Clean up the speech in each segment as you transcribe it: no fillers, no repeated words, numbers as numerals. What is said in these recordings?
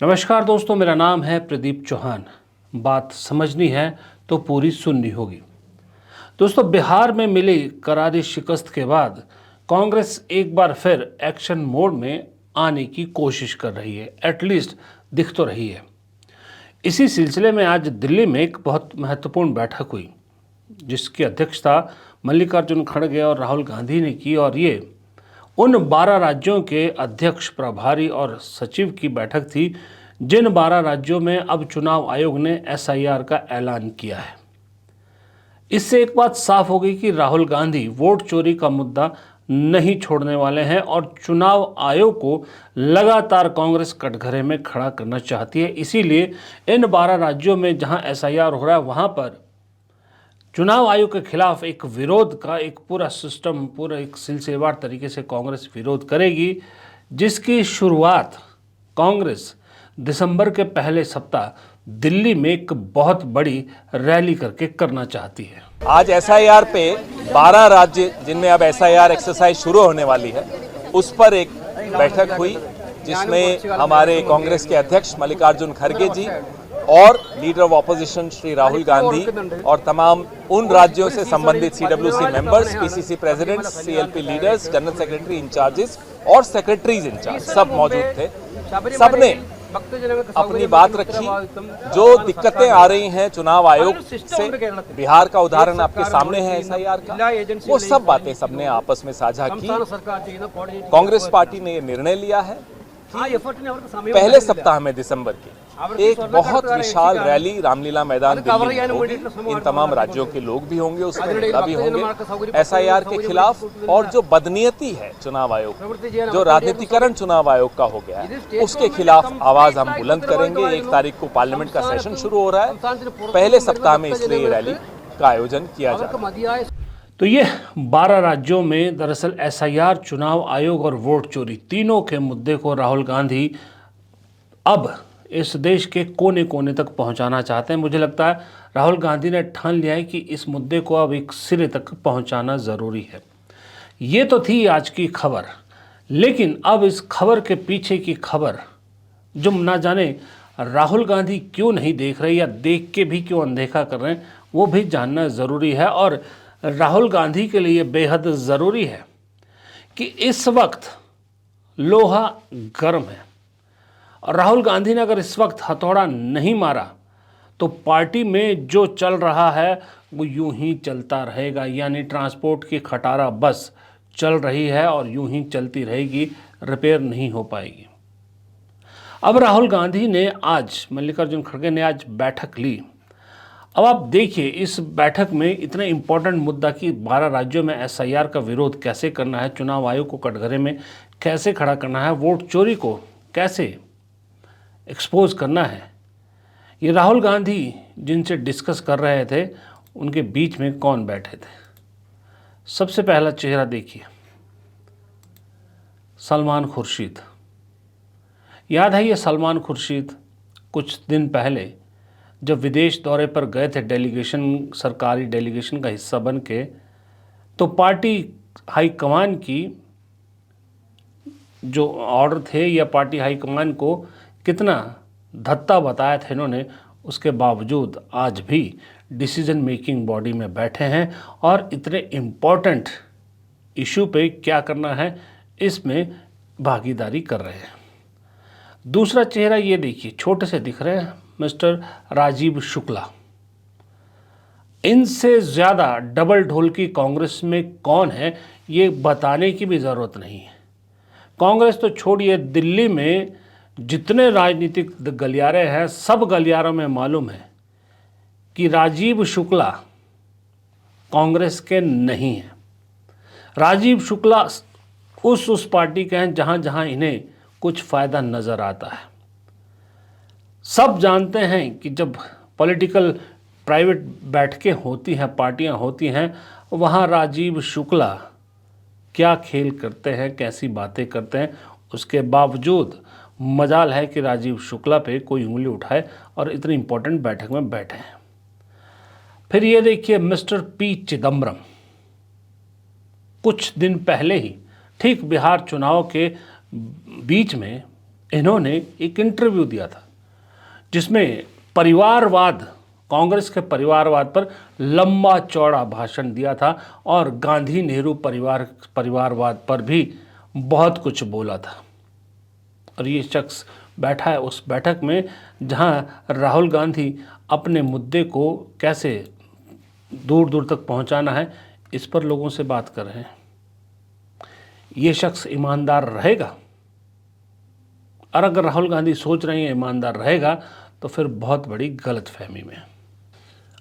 नमस्कार दोस्तों, मेरा नाम है प्रदीप चौहान। बात समझनी है तो पूरी सुननी होगी। दोस्तों, बिहार में मिली करारी शिकस्त के बाद कांग्रेस एक बार फिर एक्शन मोड में आने की कोशिश कर रही है, एटलीस्ट दिख तो रही है। इसी सिलसिले में आज दिल्ली में एक बहुत महत्वपूर्ण बैठक हुई, जिसकी अध्यक्षता मल्लिकार्जुन खड़गे और राहुल गांधी ने की, और ये उन 12 राज्यों के अध्यक्ष, प्रभारी और सचिव की बैठक थी जिन 12 राज्यों में अब चुनाव आयोग ने एसआईआर का ऐलान किया है। इससे एक बात साफ हो गई कि राहुल गांधी वोट चोरी का मुद्दा नहीं छोड़ने वाले हैं और चुनाव आयोग को लगातार कांग्रेस कटघरे में खड़ा करना चाहती है। इसीलिए इन 12 राज्यों में जहां एसआईआर हो रहा है, वहां पर चुनाव आयोग के खिलाफ एक विरोध का एक पूरा सिस्टम, पूरा एक सिलसिलेवार तरीके से कांग्रेस विरोध करेगी, जिसकी शुरुआत कांग्रेस दिसंबर के पहले सप्ताह दिल्ली में एक बहुत बड़ी रैली करके करना चाहती है। आज एसआईआर पे 12 राज्य जिनमें अब एसआईआर एक्सरसाइज शुरू होने वाली है, उस पर एक बैठक हुई जिसमें हमारे कांग्रेस के अध्यक्ष मल्लिकार्जुन खड़गे जी और leader of opposition Shri Rahul Gandhi और तमाम उन राज्यों से संबंधित CWC members, PCC presidents, CLP leaders, general secretary incharges और सेक्रेटरीज इंचार्ज सब मौजूद थे। सबने अपनी बात रखी। जो दिक्कतें आ रही हैं चुनाव आयोग से, बिहार का उदाहरण आपके सामने है एसआईआर का, वो सब बातें सबने आपस में साझा की। कांग्रेस पार्टी ने ये निर्णय लिया है कि पहले सप्ताह में दिसंबर के एक बहुत विशाल रैली रामलीला मैदान दिल्ली में होगी। इन तमाम राज्यों के लोग भी होंगे, उसमें नेता भी होंगे एसआईआर के खिलाफ। और जो बदनीयती है चुनाव आयोग, जो राजनीतिकरण चुनाव आयोग का हो गया है, उसके खिलाफ आवाज हम बुलंद करेंगे। 1 तारीख को पार्लियामेंट का सेशन शुरू हो रहा है, पहले सप्ताह में इसलिए ये रैली का आयोजन किया जा रहा है। तो ये 12 राज्यों में दरअसल एसआईआर, चुनाव आयोग और वोट चोरी, तीनों के मुद्दे को राहुल गांधी अब इस देश के कोने कोने तक पहुंचाना चाहते हैं। मुझे लगता है राहुल गांधी ने ठान लिया है कि इस मुद्दे को अब एक सिरे तक पहुंचाना ज़रूरी है। ये तो थी आज की खबर, लेकिन अब इस खबर के पीछे की खबर, जो ना जाने राहुल गांधी क्यों नहीं देख रहे या देख के भी क्यों अनदेखा कर रहे हैं, वो भी जानना ज़रूरी है। और राहुल गांधी के लिए बेहद ज़रूरी है कि इस वक्त लोहा गर्म है, और राहुल गांधी ने अगर इस वक्त हथौड़ा नहीं मारा तो पार्टी में जो चल रहा है वो यूं ही चलता रहेगा। यानी ट्रांसपोर्ट की खटारा बस चल रही है और यूं ही चलती रहेगी, रिपेयर नहीं हो पाएगी। अब राहुल गांधी ने आज, मल्लिकार्जुन खड़गे ने आज बैठक ली। अब आप देखिए इस बैठक में इतना इम्पोर्टेंट मुद्दा कि 12 राज्यों में एसआईआर का विरोध कैसे करना है, चुनाव आयोग को कटघरे में कैसे खड़ा करना है, वोट चोरी को कैसे एक्सपोज करना है, ये राहुल गांधी जिनसे डिस्कस कर रहे थे, उनके बीच में कौन बैठे थे। सबसे पहला चेहरा देखिए, सलमान खुर्शीद। याद है ये सलमान खुर्शीद कुछ दिन पहले जब विदेश दौरे पर गए थे, डेलीगेशन, सरकारी डेलीगेशन का हिस्सा बन के, तो पार्टी हाईकमान की जो ऑर्डर थे या पार्टी हाईकमान को कितना धत्ता बताया था इन्होंने, उसके बावजूद आज भी डिसीजन मेकिंग बॉडी में बैठे हैं और इतने इम्पोर्टेंट इशू पे क्या करना है इसमें भागीदारी कर रहे हैं। दूसरा चेहरा ये देखिए, छोटे से दिख रहे हैं, मिस्टर राजीव शुक्ला। इनसे ज़्यादा डबल ढोल की कांग्रेस में कौन है ये बताने की भी ज़रूरत नहीं है। कांग्रेस तो छोड़िए, दिल्ली में जितने राजनीतिक गलियारे हैं, सब गलियारों में मालूम है कि राजीव शुक्ला कांग्रेस के नहीं हैं। राजीव शुक्ला उस पार्टी के हैं जहां जहां इन्हें कुछ फ़ायदा नज़र आता है। सब जानते हैं कि जब पॉलिटिकल प्राइवेट बैठकें होती हैं, पार्टियां होती हैं, वहां राजीव शुक्ला क्या खेल करते हैं, कैसी बातें करते हैं। उसके बावजूद मजाल है कि राजीव शुक्ला पे कोई उंगली उठाए और इतनी इंपॉर्टेंट बैठक में बैठे हैं। फिर ये देखिए मिस्टर पी चिदम्बरम, कुछ दिन पहले ही ठीक बिहार चुनाव के बीच में इन्होंने एक इंटरव्यू दिया था जिसमें परिवारवाद, कांग्रेस के परिवारवाद पर लंबा चौड़ा भाषण दिया था और गांधी नेहरू परिवारवाद पर भी बहुत कुछ बोला था। और ये शख्स बैठा है उस बैठक में जहां राहुल गांधी अपने मुद्दे को कैसे दूर दूर तक पहुंचाना है, इस पर लोगों से बात कर रहे हैं। ये शख्स ईमानदार रहेगा? और अगर राहुल गांधी सोच रहे हैं ईमानदार रहेगा तो फिर बहुत बड़ी गलतफहमी में।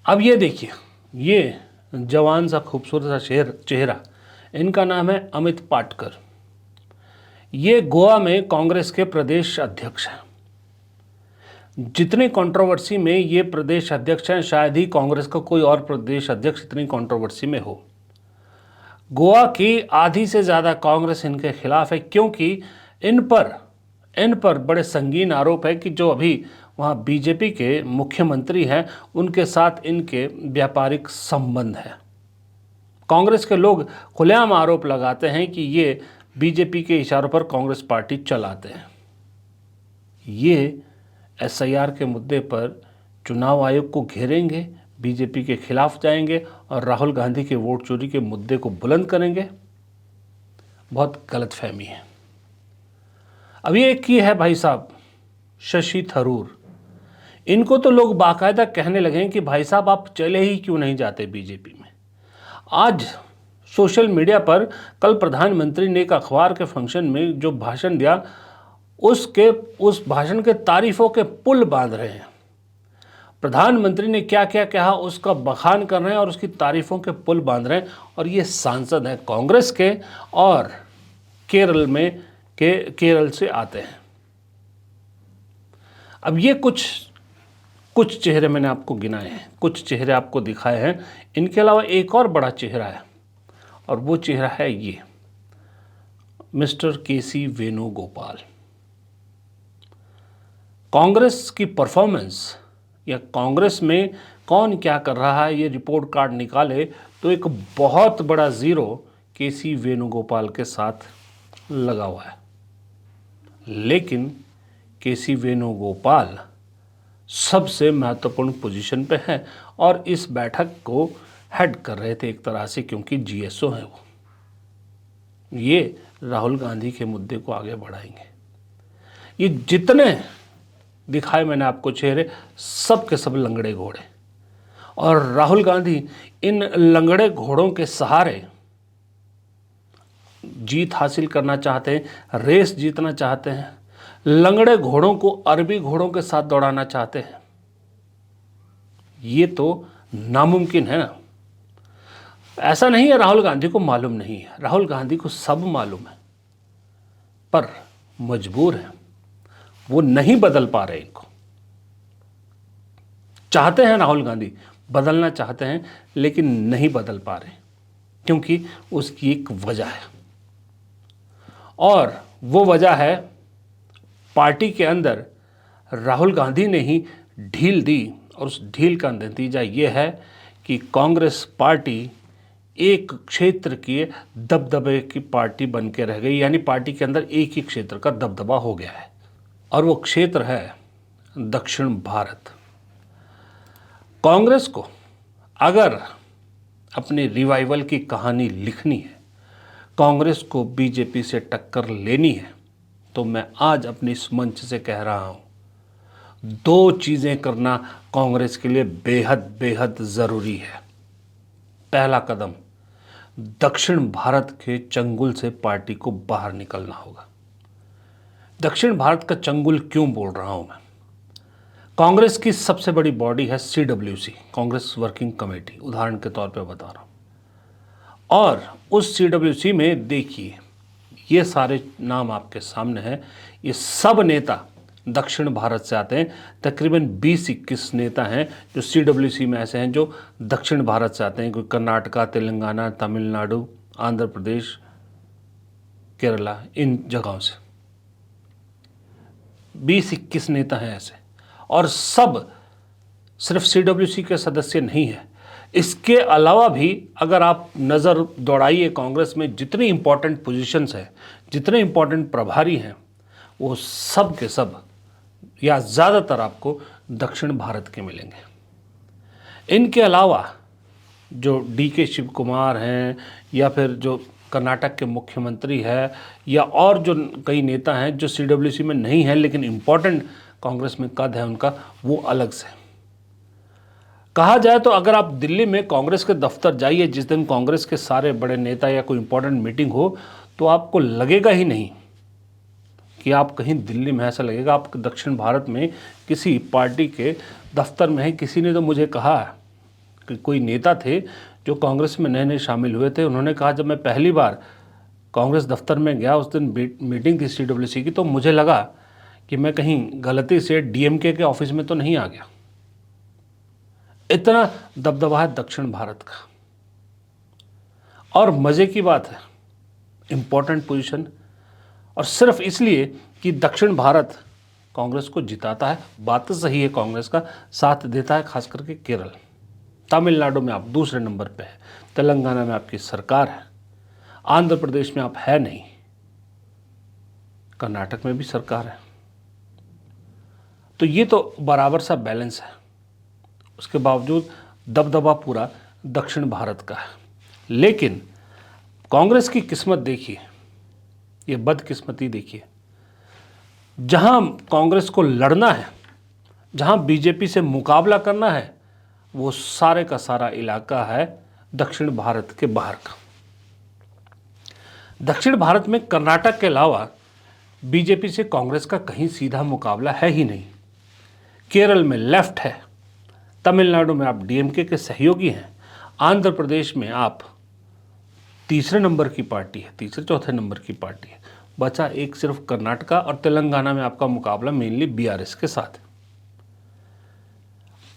अब ये देखिए, ये जवान सा खूबसूरत सा चेहरा, इनका नाम है अमित पाटकर। ये गोवा में कांग्रेस के प्रदेश अध्यक्ष हैं। जितनी कंट्रोवर्सी में ये प्रदेश अध्यक्ष हैं, शायद ही कांग्रेस का कोई और प्रदेश अध्यक्ष इतनी कंट्रोवर्सी में हो। गोवा की आधी से ज़्यादा कांग्रेस इनके खिलाफ है, क्योंकि इन पर बड़े संगीन आरोप है कि जो अभी वहाँ बीजेपी के मुख्यमंत्री हैं उनके साथ इनके व्यापारिक संबंध हैं। कांग्रेस के लोग खुलेआम आरोप लगाते हैं कि ये बीजेपी के इशारों पर कांग्रेस पार्टी चलाते हैं। ये एसआईआर के मुद्दे पर चुनाव आयोग को घेरेंगे, बीजेपी के खिलाफ जाएंगे और राहुल गांधी के वोट चोरी के मुद्दे को बुलंद करेंगे। बहुत गलतफहमी है। अब ये एक ही है भाई साहब शशि थरूर। इनको तो लोग बाकायदा कहने लगे हैं कि भाई साहब आप चले ही क्यों नहीं जाते बीजेपी में। आज सोशल मीडिया पर कल प्रधानमंत्री ने एक अखबार के फंक्शन में जो भाषण दिया, उस भाषण के तारीफों के पुल बांध रहे हैं। प्रधानमंत्री ने क्या क्या कहा उसका बखान कर रहे हैं और उसकी तारीफों के पुल बांध रहे हैं। और ये सांसद हैं कांग्रेस के और केरल से आते हैं। अब ये कुछ चेहरे मैंने आपको गिनाए हैं, कुछ चेहरे आपको दिखाए हैं। इनके अलावा एक और बड़ा चेहरा है और वो चेहरा है ये मिस्टर केसी वेणुगोपाल। कांग्रेस की परफॉर्मेंस या कांग्रेस में कौन क्या कर रहा है, ये रिपोर्ट कार्ड निकाले तो एक बहुत बड़ा ज़ीरो केसी वेणुगोपाल के साथ लगा हुआ है। लेकिन केसी वेणुगोपाल सबसे महत्वपूर्ण पोजीशन पे है और इस बैठक को हेड कर रहे थे एक तरह से, क्योंकि जीएसओ हैं वो। ये राहुल गांधी के मुद्दे को आगे बढ़ाएंगे। ये जितने दिखाए मैंने आपको चेहरे, सब के सब लंगड़े घोड़े, और राहुल गांधी इन लंगड़े घोड़ों के सहारे जीत हासिल करना चाहते हैं, रेस जीतना चाहते हैं। लंगड़े घोड़ों को अरबी घोड़ों के साथ दौड़ाना चाहते हैं। ये तो नामुमकिन है ना। ऐसा नहीं है राहुल गांधी को मालूम नहीं है, राहुल गांधी को सब मालूम है, पर मजबूर है। वो नहीं बदल पा रहे इनको। चाहते हैं राहुल गांधी, बदलना चाहते हैं, लेकिन नहीं बदल पा रहे, क्योंकि उसकी एक वजह है। और वो वजह है पार्टी के अंदर राहुल गांधी ने ही ढील दी, और उस ढील का नतीजा ये है कि कांग्रेस पार्टी एक क्षेत्र की दबदबे की पार्टी बन के रह गई। यानी पार्टी के अंदर एक ही क्षेत्र का दबदबा हो गया है, और वो क्षेत्र है दक्षिण भारत। कांग्रेस को अगर अपनी रिवाइवल की कहानी लिखनी है, कांग्रेस को बीजेपी से टक्कर लेनी है, तो मैं आज अपने इस मंच से कह रहा हूं, दो चीज़ें करना कांग्रेस के लिए बेहद बेहद ज़रूरी है। पहला कदम, दक्षिण भारत के चंगुल से पार्टी को बाहर निकलना होगा। दक्षिण भारत का चंगुल क्यों बोल रहा हूं मैं? कांग्रेस की सबसे बड़ी बॉडी है CWC, कांग्रेस वर्किंग कमेटी, उदाहरण के तौर पे बता रहा हूं। और उस CWC में देखिए, ये सारे नाम आपके सामने हैं। ये सब नेता दक्षिण भारत से आते हैं। तकरीबन 20-21 नेता हैं जो CWC में ऐसे हैं जो दक्षिण भारत से आते हैं। कोई कर्नाटका, तेलंगाना, तमिलनाडु, आंध्र प्रदेश, केरला, इन जगहों से 20-21 नेता हैं ऐसे। और सब सिर्फ CWC के सदस्य नहीं हैं। इसके अलावा भी अगर आप नज़र दौड़ाइए कांग्रेस में जितनी इंपॉर्टेंट पोजीशंस हैं, जितने इंपॉर्टेंट प्रभारी हैं, वो सब के सब या ज़्यादातर आपको दक्षिण भारत के मिलेंगे। इनके अलावा जो DK शिव कुमार हैं या फिर जो कर्नाटक के मुख्यमंत्री है या और जो कई नेता हैं जो CWC में नहीं हैं लेकिन इम्पोर्टेंट कांग्रेस में कद है उनका, वो अलग से। कहा जाए तो अगर आप दिल्ली में कांग्रेस के दफ्तर जाइए जिस दिन कांग्रेस के सारे बड़े नेता या कोई इम्पोर्टेंट मीटिंग हो, तो आपको लगेगा ही नहीं कि आप कहीं दिल्ली में, ऐसा लगेगा आप दक्षिण भारत में किसी पार्टी के दफ्तर में हैं। किसी ने तो मुझे कहा कि कोई नेता थे जो कांग्रेस में नए नए शामिल हुए थे, उन्होंने कहा जब मैं पहली बार कांग्रेस दफ्तर में गया, उस दिन मीटिंग थी CWC की, तो मुझे लगा कि मैं कहीं गलती से DMK के ऑफिस में तो नहीं आ गया। इतना दबदबा है दक्षिण भारत का। और मज़े की बात है, इम्पोर्टेंट पोजीशन, और सिर्फ इसलिए कि दक्षिण भारत कांग्रेस को जिताता है। बात तो सही है, कांग्रेस का साथ देता है, खास करके केरल। तमिलनाडु में आप दूसरे नंबर पे है, तेलंगाना में आपकी सरकार है, आंध्र प्रदेश में आप है नहीं, कर्नाटक में भी सरकार है। तो ये तो बराबर सा बैलेंस है। उसके बावजूद दबदबा पूरा दक्षिण भारत का है। लेकिन कांग्रेस की किस्मत देखिए, ये बदकिस्मती देखिए, जहां कांग्रेस को लड़ना है, जहां बीजेपी से मुकाबला करना है, वो सारे का सारा इलाका है दक्षिण भारत के बाहर का। दक्षिण भारत में कर्नाटक के अलावा बीजेपी से कांग्रेस का कहीं सीधा मुकाबला है ही नहीं। केरल में लेफ्ट है, तमिलनाडु में आप DMK के सहयोगी हैं, आंध्र प्रदेश में आप तीसरे नंबर की पार्टी है, तीसरे चौथे नंबर की पार्टी है। बचा एक सिर्फ कर्नाटका, और तेलंगाना में आपका मुकाबला मेनली BRS के साथ है।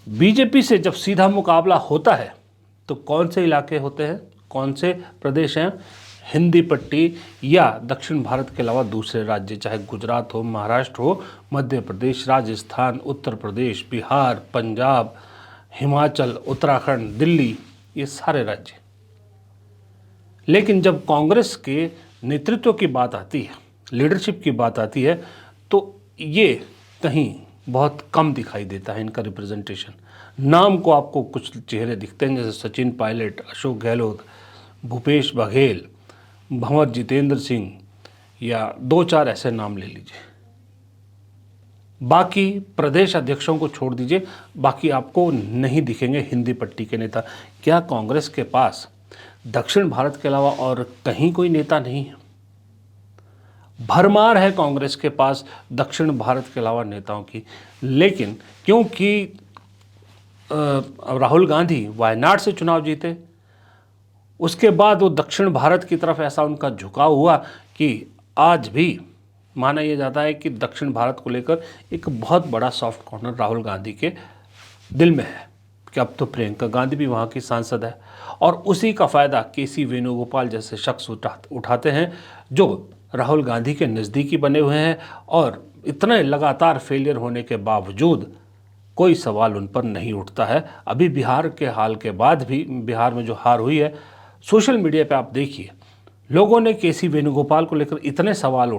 बीजेपी से जब सीधा मुकाबला होता है तो कौन से इलाके होते हैं, कौन से प्रदेश हैं? हिंदी पट्टी या दक्षिण भारत के अलावा दूसरे राज्य, चाहे गुजरात हो, महाराष्ट्र हो, मध्य प्रदेश, राजस्थान, उत्तर प्रदेश, बिहार, पंजाब, हिमाचल, उत्तराखंड, दिल्ली, ये सारे राज्य। लेकिन जब कांग्रेस के नेतृत्व की बात आती है, लीडरशिप की बात आती है, तो ये कहीं बहुत कम दिखाई देता है इनका रिप्रेजेंटेशन। नाम को आपको कुछ चेहरे दिखते हैं, जैसे सचिन पायलट, अशोक गहलोत, भूपेश बघेल, भंवर जितेंद्र सिंह, या 2-4 ऐसे नाम ले लीजिए। बाकी प्रदेश अध्यक्षों को छोड़ दीजिए, बाकी आपको नहीं दिखेंगे हिंदी पट्टी के नेता। क्या कांग्रेस के पास दक्षिण भारत के अलावा और कहीं कोई नेता नहीं है? भरमार है कांग्रेस के पास दक्षिण भारत के अलावा नेताओं की। लेकिन क्योंकि राहुल गांधी वायनाड से चुनाव जीते, उसके बाद वो दक्षिण भारत की तरफ ऐसा उनका झुकाव हुआ कि आज भी माना यह जाता है कि दक्षिण भारत को लेकर एक बहुत बड़ा सॉफ्ट कॉर्नर राहुल गांधी के दिल में है कि अब तो प्रियंका गांधी भी वहाँ की सांसद है, और उसी का फ़ायदा KC वेणुगोपाल जैसे शख्स उठाते हैं जो राहुल गांधी के नज़दीकी बने हुए हैं, और इतने लगातार फेलियर होने के बावजूद कोई सवाल उन पर नहीं उठता है। अभी बिहार के हाल के बाद भी, बिहार में जो हार हुई है, सोशल मीडिया पे आप देखिए, लोगों ने KC वेणुगोपाल को लेकर इतने सवाल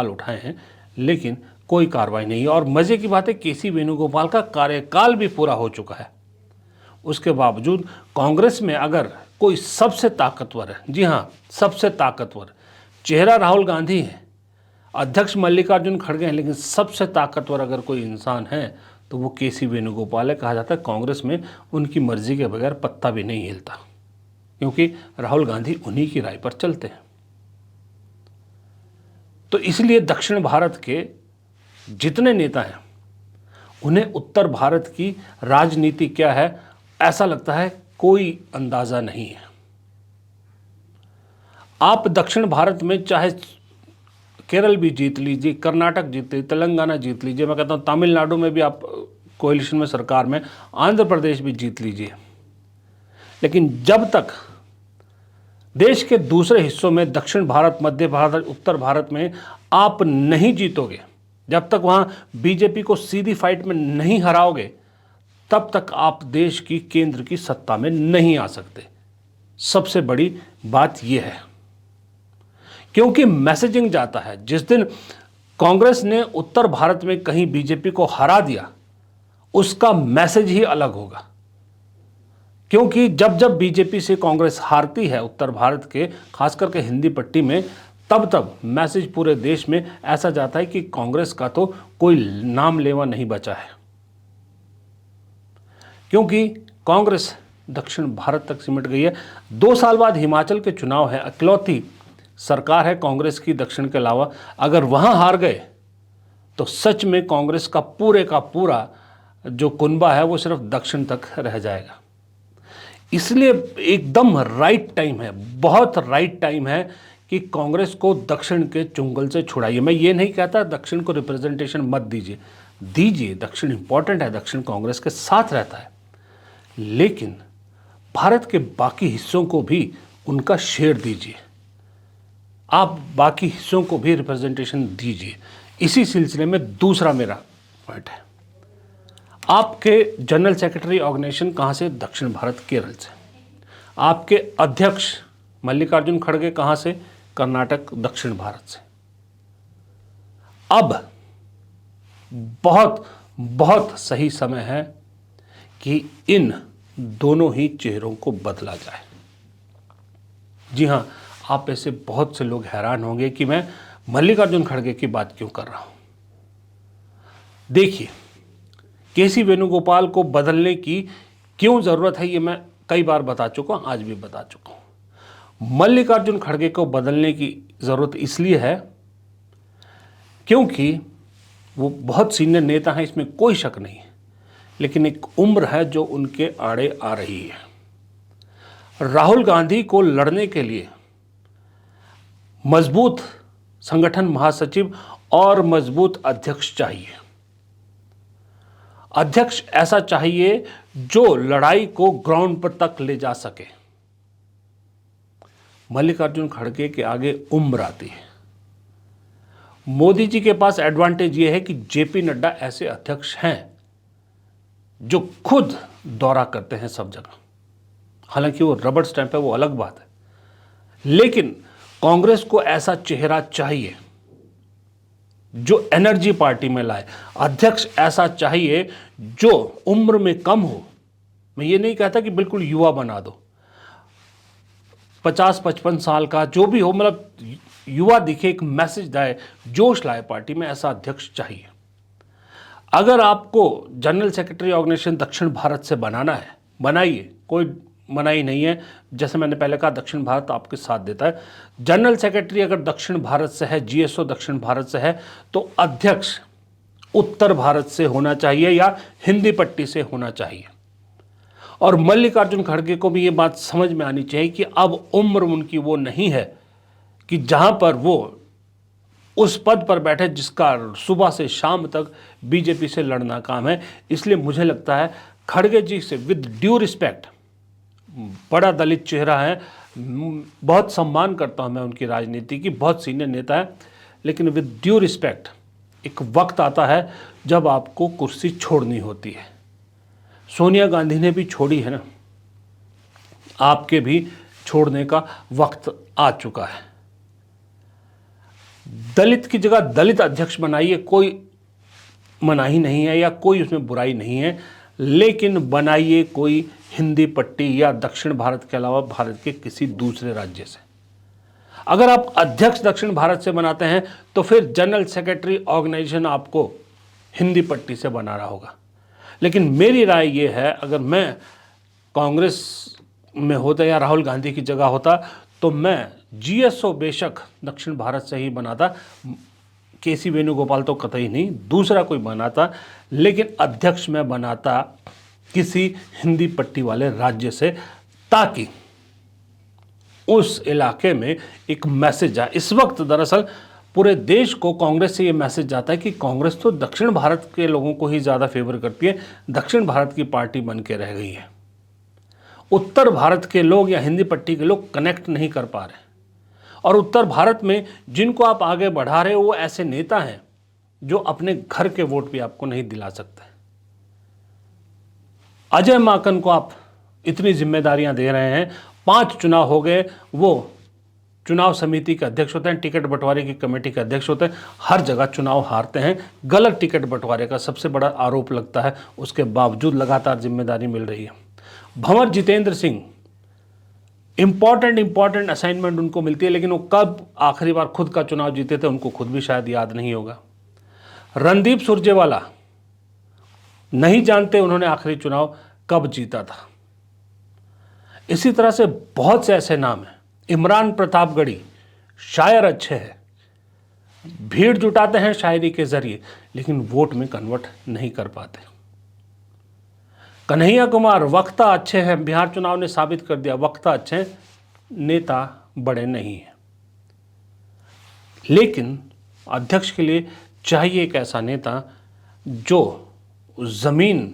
उठाए हैं, लेकिन कोई कार्रवाई नहीं। और मज़े की बात है, KC वेणुगोपाल का कार्यकाल भी पूरा हो चुका है। उसके बावजूद कांग्रेस में अगर कोई सबसे ताकतवर है, जी हाँ, सबसे ताकतवर चेहरा राहुल गांधी है, अध्यक्ष मल्लिकार्जुन खड़गे हैं, लेकिन सबसे ताकतवर अगर कोई इंसान है तो वो KC वेणुगोपाल है। कहा जाता है कांग्रेस में उनकी मर्जी के बगैर पत्ता भी नहीं हिलता, क्योंकि राहुल गांधी उन्हीं की राय पर चलते हैं। तो इसलिए दक्षिण भारत के जितने नेता हैं, उन्हें उत्तर भारत की राजनीति क्या है ऐसा लगता है कोई अंदाज़ा नहीं है। आप दक्षिण भारत में चाहे केरल भी जीत लीजिए, कर्नाटक जीत लीजिए, तेलंगाना जीत लीजिए, मैं कहता हूँ तमिलनाडु में भी आप कोalition में सरकार में, आंध्र प्रदेश भी जीत लीजिए, लेकिन जब तक देश के दूसरे हिस्सों में, दक्षिण भारत, मध्य भारत, उत्तर भारत में आप नहीं जीतोगे, जब तक वहाँ बीजेपी को सीधी फाइट में नहीं हराओगे, तब तक आप देश की केंद्र की सत्ता में नहीं आ सकते। सबसे बड़ी बात यह है, क्योंकि मैसेजिंग जाता है। जिस दिन कांग्रेस ने उत्तर भारत में कहीं बीजेपी को हरा दिया, उसका मैसेज ही अलग होगा। क्योंकि जब जब बीजेपी से कांग्रेस हारती है उत्तर भारत के, खास करके हिंदी पट्टी में, तब तब मैसेज पूरे देश में ऐसा जाता है कि कांग्रेस का तो कोई नाम लेवा नहीं बचा है। क्योंकि कांग्रेस दक्षिण भारत तक सिमट गई है। 2 साल बाद हिमाचल के चुनाव है, इकलौती सरकार है कांग्रेस की दक्षिण के अलावा। अगर वहां हार गए तो सच में कांग्रेस का पूरा जो कुनबा है वो सिर्फ दक्षिण तक रह जाएगा। इसलिए एकदम राइट टाइम है, बहुत राइट टाइम है कि कांग्रेस को दक्षिण के चुंगल से छुड़ाइए। मैं ये नहीं कहता दक्षिण को रिप्रेजेंटेशन मत दीजिए, दक्षिण इंपॉर्टेंट है, दक्षिण कांग्रेस के साथ रहता है, लेकिन भारत के बाकी हिस्सों को भी उनका शेयर दीजिए। आप बाकी हिस्सों को भी रिप्रेजेंटेशन दीजिए। इसी सिलसिले में दूसरा मेरा पॉइंट है, आपके जनरल सेक्रेटरी ऑर्गेनाइजेशन कहाँ से? दक्षिण भारत, केरल से। आपके अध्यक्ष मल्लिकार्जुन खड़गे कहाँ से? कर्नाटक, दक्षिण भारत से। अब बहुत बहुत सही समय है कि इन दोनों ही चेहरों को बदला जाए। जी हाँ, आप ऐसे बहुत से लोग हैरान होंगे कि मैं मल्लिकार्जुन खड़गे की बात क्यों कर रहा हूं। देखिए, केसी वेणुगोपाल को बदलने की क्यों जरूरत है ये मैं कई बार बता चुका हूं, आज भी बता चुका हूं। मल्लिकार्जुन खड़गे को बदलने की जरूरत इसलिए है क्योंकि वो बहुत सीनियर नेता हैं, इसमें कोई शक नहीं है, लेकिन एक उम्र है जो उनके आड़े आ रही है। राहुल गांधी को लड़ने के लिए मजबूत संगठन महासचिव और मजबूत अध्यक्ष चाहिए। अध्यक्ष ऐसा चाहिए जो लड़ाई को ग्राउंड पर तक ले जा सके। मल्लिकार्जुन खड़गे के आगे उम्र आती है। मोदी जी के पास एडवांटेज यह है कि जेपी नड्डा ऐसे अध्यक्ष हैं जो खुद दौरा करते हैं सब जगह। हालांकि वो रबड़ स्टैंप है, वो अलग बात है, लेकिन कांग्रेस को ऐसा चेहरा चाहिए जो एनर्जी पार्टी में लाए। अध्यक्ष ऐसा चाहिए जो उम्र में कम हो। मैं ये नहीं कहता कि बिल्कुल युवा बना दो, 50-55 साल का जो भी हो, मतलब युवा दिखे, एक मैसेज लाए, जोश लाए पार्टी में, ऐसा अध्यक्ष चाहिए। अगर आपको जनरल सेक्रेटरी ऑर्गेनाइजेशन दक्षिण भारत से बनाना है, बनाइए, कोई मनाही नहीं है। जैसे मैंने पहले कहा, दक्षिण भारत आपके साथ देता है। जनरल सेक्रेटरी अगर दक्षिण भारत से है, जीएसओ दक्षिण भारत से है, तो अध्यक्ष उत्तर भारत से होना चाहिए या हिंदी पट्टी से होना चाहिए। और मल्लिकार्जुन खड़गे को भी ये बात समझ में आनी चाहिए कि अब उम्र उनकी वो नहीं है कि जहां पर वो उस पद पर बैठे जिसका सुबह से शाम तक बीजेपी से लड़ना काम है। इसलिए मुझे लगता है खड़गे जी से विद ड्यू रिस्पेक्ट, बड़ा दलित चेहरा है, बहुत सम्मान करता हूं मैं उनकी राजनीति की, बहुत सीनियर नेता है, लेकिन विद ड्यू रिस्पेक्ट एक वक्त आता है जब आपको कुर्सी छोड़नी होती है। सोनिया गांधी ने भी छोड़ी है ना, आपके भी छोड़ने का वक्त आ चुका है। दलित की जगह दलित अध्यक्ष बनाइए, कोई मनाही नहीं है या कोई उसमें बुराई नहीं है, लेकिन बनाइए कोई हिंदी पट्टी या दक्षिण भारत के अलावा भारत के किसी दूसरे राज्य से। अगर आप अध्यक्ष दक्षिण भारत से बनाते हैं तो फिर जनरल सेक्रेटरी ऑर्गेनाइजेशन आपको हिंदी पट्टी से बना रहा होगा। लेकिन मेरी राय ये है, अगर मैं कांग्रेस में होता या राहुल गांधी की जगह होता तो मैं जीएसओ बेशक दक्षिण भारत से ही बनाता, केसी वेणुगोपाल तो कतई नहीं, दूसरा कोई बनाता, लेकिन अध्यक्ष मैं बनाता किसी हिंदी पट्टी वाले राज्य से, ताकि उस इलाके में एक मैसेज जाए। इस वक्त दरअसल पूरे देश को कांग्रेस से ये मैसेज जाता है कि कांग्रेस तो दक्षिण भारत के लोगों को ही ज़्यादा फेवर करती है, दक्षिण भारत की पार्टी बन के रह गई है। उत्तर भारत के लोग या हिंदी पट्टी के लोग कनेक्ट नहीं कर पा रहे, और उत्तर भारत में जिनको आप आगे बढ़ा रहे हो वो ऐसे नेता हैं जो अपने घर के वोट भी आपको नहीं दिला सकते। अजय माकन को आप इतनी जिम्मेदारियां दे रहे हैं, 5 चुनाव हो गए, वो चुनाव समिति के अध्यक्ष होते हैं, टिकट बंटवारे की कमेटी के अध्यक्ष होते हैं, हर जगह चुनाव हारते हैं। गलत टिकट बंटवारे का सबसे बड़ा आरोप लगता है, उसके बावजूद लगातार जिम्मेदारी मिल रही है। भंवर जितेंद्र सिंह, इंपॉर्टेंट असाइनमेंट उनको मिलती है, लेकिन वो कब आखिरी बार खुद का चुनाव जीते थे उनको खुद भी शायद याद नहीं होगा। रणदीप सुरजेवाला, नहीं जानते उन्होंने आखिरी चुनाव कब जीता था। इसी तरह से बहुत से ऐसे नाम हैं। इमरान प्रतापगढ़ी, शायर अच्छे हैं, भीड़ जुटाते हैं शायरी के जरिए, लेकिन वोट में कन्वर्ट नहीं कर पाते। कन्हैया कुमार, वक्ता अच्छे हैं, बिहार चुनाव ने साबित कर दिया वक्ता अच्छे हैं, नेता बड़े नहीं हैं। लेकिन अध्यक्ष के लिए चाहिए एक ऐसा नेता जो जमीन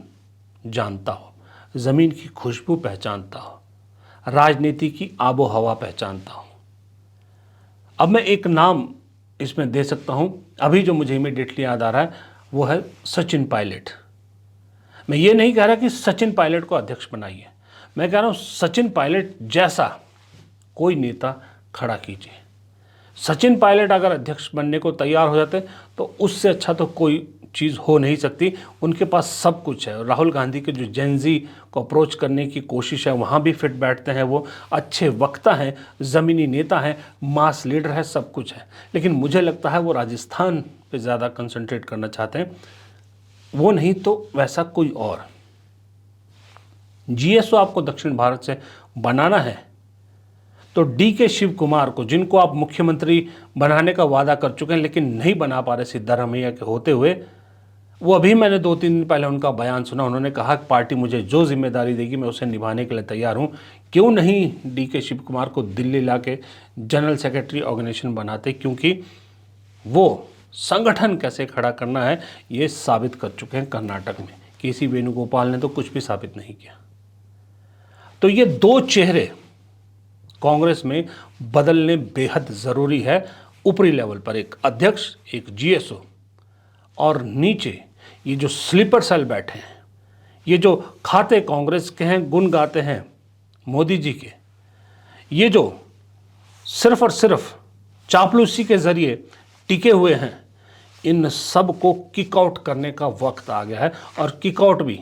जानता हो, जमीन की खुशबू पहचानता हो, राजनीति की आबो हवा पहचानता हूं। अब मैं एक नाम इसमें दे सकता हूं, अभी जो मुझे इमीडिएटली याद आ रहा है वो है सचिन पायलट। मैं ये नहीं कह रहा कि सचिन पायलट को अध्यक्ष बनाइए, मैं कह रहा हूं सचिन पायलट जैसा कोई नेता खड़ा कीजिए। सचिन पायलट अगर अध्यक्ष बनने को तैयार हो जाते तो उससे अच्छा तो कोई चीज़ हो नहीं सकती। उनके पास सब कुछ है। राहुल गांधी के जो जेनजी को अप्रोच करने की कोशिश है वहाँ भी फिट बैठते हैं। वो अच्छे वक्ता हैं, ज़मीनी नेता हैं, मास लीडर है, सब कुछ है। लेकिन मुझे लगता है वो राजस्थान पे ज़्यादा कंसंट्रेट करना चाहते हैं, वो नहीं तो वैसा कोई और। जीएसओ आपको दक्षिण भारत से बनाना है तो डीके शिव कुमार को, जिनको आप मुख्यमंत्री बनाने का वादा कर चुके हैं लेकिन नहीं बना पा रहे सिद्धारमैया के होते हुए, वो अभी मैंने 2-3 दिन पहले उनका बयान सुना। उन्होंने कहा कि पार्टी मुझे जो जिम्मेदारी देगी मैं उसे निभाने के लिए तैयार हूं। क्यों नहीं डीके शिव कुमार को दिल्ली ला के जनरल सेक्रेटरी ऑर्गेनाइजेशन बनाते, क्योंकि वो संगठन कैसे खड़ा करना है ये साबित कर चुके हैं कर्नाटक में। केसी वेणुगोपाल ने तो कुछ भी साबित नहीं किया। तो ये दो चेहरे कांग्रेस में बदलने बेहद ज़रूरी है। ऊपरी लेवल पर एक अध्यक्ष, एक जीएसओ, और नीचे ये जो स्लीपर सेल बैठे हैं, ये जो खाते कांग्रेस के हैं, गुण गाते हैं मोदी जी के, ये जो सिर्फ और सिर्फ चापलूसी के ज़रिए टिके हुए हैं, इन सब को किक आउट करने का वक्त आ गया है। और किक आउट भी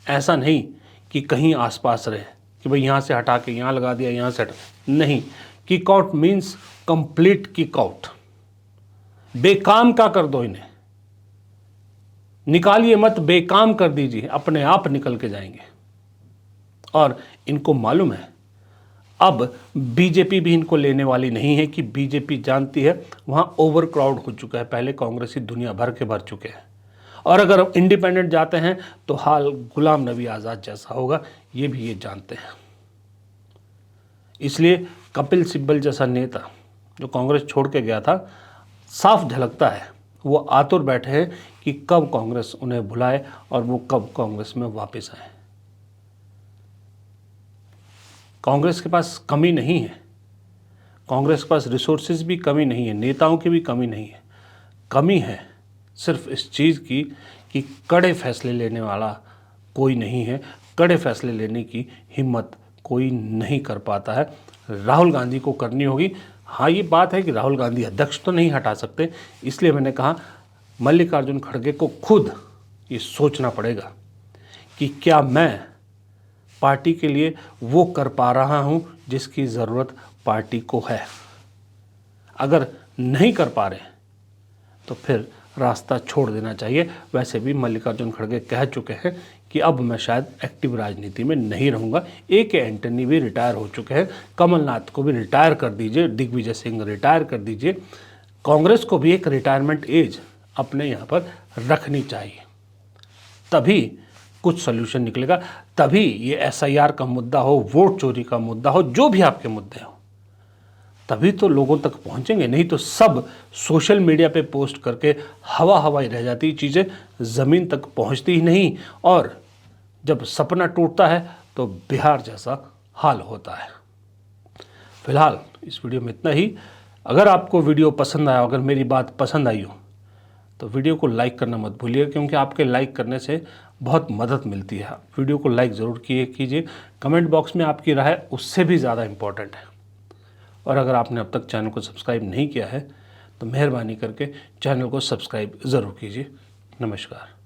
ऐसा नहीं कि कहीं आसपास रहे कि भाई यहाँ से हटा के यहाँ लगा दिया, यहाँ से हटा, नहीं। Kick out means complete kick out. बेकाम का कर दो, इन्हें निकालिए मत, बेकाम कर दीजिए, अपने आप निकल के जाएंगे। और इनको मालूम है अब बीजेपी भी इनको लेने वाली नहीं है, कि बीजेपी जानती है वहाँ ओवर क्राउड हो चुका है। पहले कांग्रेसी दुनिया भर के भर चुके हैं, और अगर इंडिपेंडेंट जाते हैं तो हाल गुलाम नबी आज़ाद जैसा होगा, ये भी ये जानते हैं। इसलिए कपिल सिब्बल जैसा नेता जो कांग्रेस छोड़ के गया था, साफ झलकता है वो आतुर बैठे हैं कि कब कांग्रेस उन्हें बुलाए और वो कब कांग्रेस में वापस आए। कांग्रेस के पास कमी नहीं है, कांग्रेस के पास रिसोर्सेज भी कमी नहीं है, नेताओं की भी कमी नहीं है। कमी है सिर्फ इस चीज़ की कि कड़े फैसले लेने वाला कोई नहीं है, कड़े फैसले लेने की हिम्मत कोई नहीं कर पाता है। राहुल गांधी को करनी होगी। हाँ, ये बात है कि राहुल गांधी अध्यक्ष तो नहीं हटा सकते, इसलिए मैंने कहा मल्लिकार्जुन खड़गे को खुद ये सोचना पड़ेगा कि क्या मैं पार्टी के लिए वो कर पा रहा हूँ जिसकी ज़रूरत पार्टी को है। अगर नहीं कर पा रहे तो फिर रास्ता छोड़ देना चाहिए। वैसे भी मल्लिकार्जुन खड़गे कह चुके हैं कि अब मैं शायद एक्टिव राजनीति में नहीं रहूँगा। ए.के. एंटनी भी रिटायर हो चुके हैं, कमलनाथ को भी रिटायर कर दीजिए, दिग्विजय सिंह रिटायर कर दीजिए। कांग्रेस को भी एक रिटायरमेंट एज अपने यहाँ पर रखनी चाहिए, तभी कुछ सोल्यूशन निकलेगा। तभी ये एसआईआर का मुद्दा हो, वोट चोरी का मुद्दा हो, जो भी आपके मुद्दे हो, तभी तो लोगों तक पहुंचेंगे। नहीं तो सब सोशल मीडिया पे पोस्ट करके हवा ही रह जाती, चीज़ें ज़मीन तक पहुंचती ही नहीं। और जब सपना टूटता है तो बिहार जैसा हाल होता है। फिलहाल इस वीडियो में इतना ही। अगर आपको वीडियो पसंद आया, अगर मेरी बात पसंद आई हो, तो वीडियो को लाइक करना मत भूलिएगा, क्योंकि आपके लाइक करने से बहुत मदद मिलती है। वीडियो को लाइक ज़रूर कीजिए। कमेंट बॉक्स में आपकी राय उससे भी ज़्यादा इम्पोर्टेंट है। और अगर आपने अब तक चैनल को सब्सक्राइब नहीं किया है तो मेहरबानी करके चैनल को सब्सक्राइब ज़रूर कीजिए। नमस्कार।